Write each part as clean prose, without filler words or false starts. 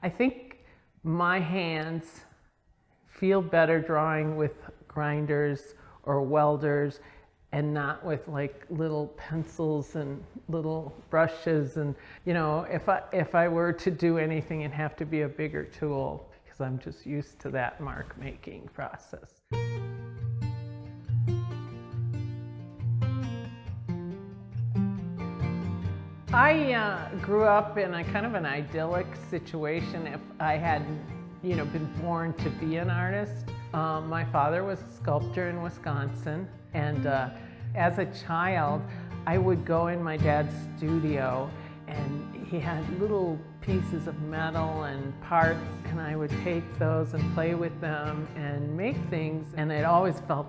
I think my hands feel better drawing with grinders or welders and not with like little pencils and little brushes. And if I were to do anything, it'd have to be a bigger tool because I'm just used to that mark making process. I grew up in a kind of an idyllic situation. If I had, been born to be an artist. My father was a sculptor in Wisconsin, and as a child, I would go in my dad's studio, and he had little pieces of metal and parts, and I would take those and play with them and make things, and it always felt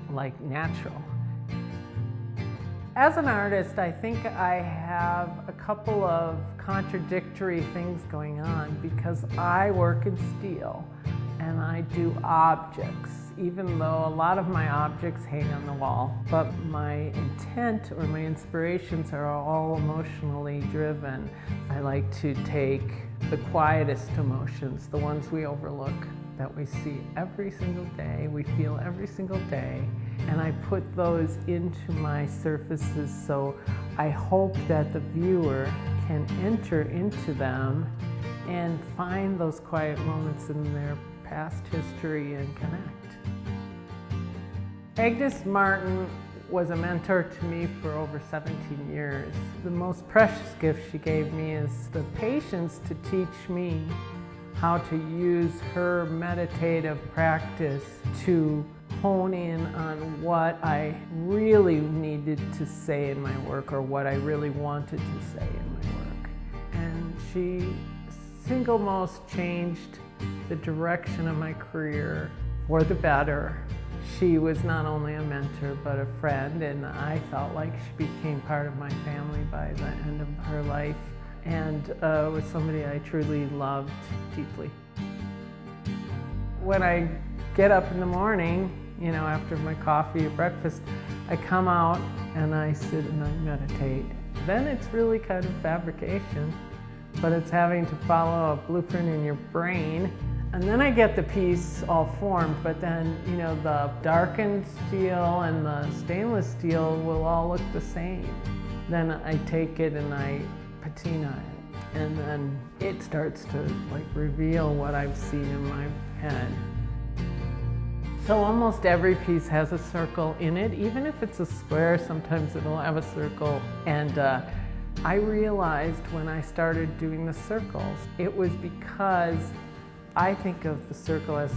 like natural. As an artist, I think I have a couple of contradictory things going on because I work in steel and I do objects, even though a lot of my objects hang on the wall. But my intent or my inspirations are all emotionally driven. I like to take the quietest emotions, the ones we overlook, that we see every single day, we feel every single day, and I put those into my surfaces, so I hope that the viewer can enter into them and find those quiet moments in their past history and connect. Agnes Martin was a mentor to me for over 17 years. The most precious gift she gave me is the patience to teach me how to use her meditative practice to hone in on what I really needed to say in my work or what I really wanted to say in my work. And she single most changed the direction of my career for the better. She was not only a mentor but a friend, and I felt like she became part of my family by the end of her life, and was somebody I truly loved deeply. When I get up in the morning, after my coffee or breakfast, I come out and I sit and I meditate. Then it's really kind of fabrication, but it's having to follow a blueprint in your brain. And then I get the piece all formed, but then, the darkened steel and the stainless steel will all look the same. Then I take it and I patina it, and then it starts to reveal what I've seen in my head. So almost every piece has a circle in it. Even if it's a square, sometimes it'll have a circle. And I realized when I started doing the circles, it was because I think of the circle as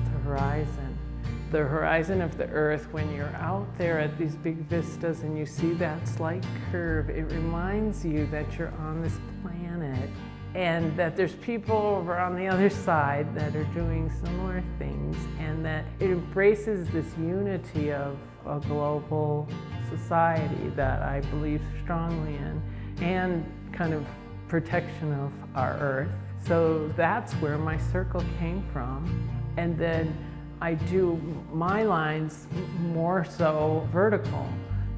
the horizon of the earth. When you're out there at these big vistas and you see that slight curve, it reminds you that you're on this planet and that there's people over on the other side that are doing similar things, and that it embraces this unity of a global society that I believe strongly in, and kind of protection of our earth. So that's where my circle came from. And then I do my lines more so vertical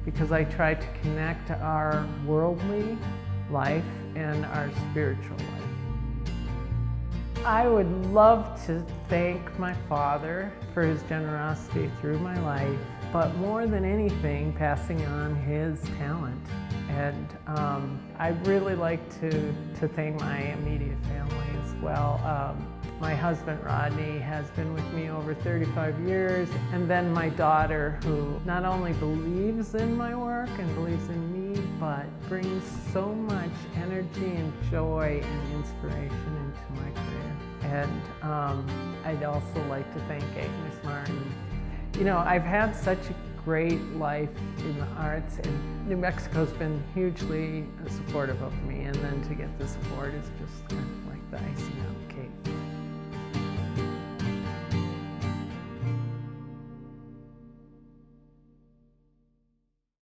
because I try to connect our worldly life and our spiritual life. I would love to thank my father for his generosity through my life, but more than anything, passing on his talent. And I'd really like to thank my immediate family as well. My husband, Rodney, has been with me over 35 years. And then my daughter, who not only believes in my work and believes in me, but brings so much energy and joy and inspiration into my career. And I'd also like to thank Agnes Martin. I've had such a great life in the arts, and New Mexico's been hugely supportive of me, and then to get the support is just kind of like the icing on the cake.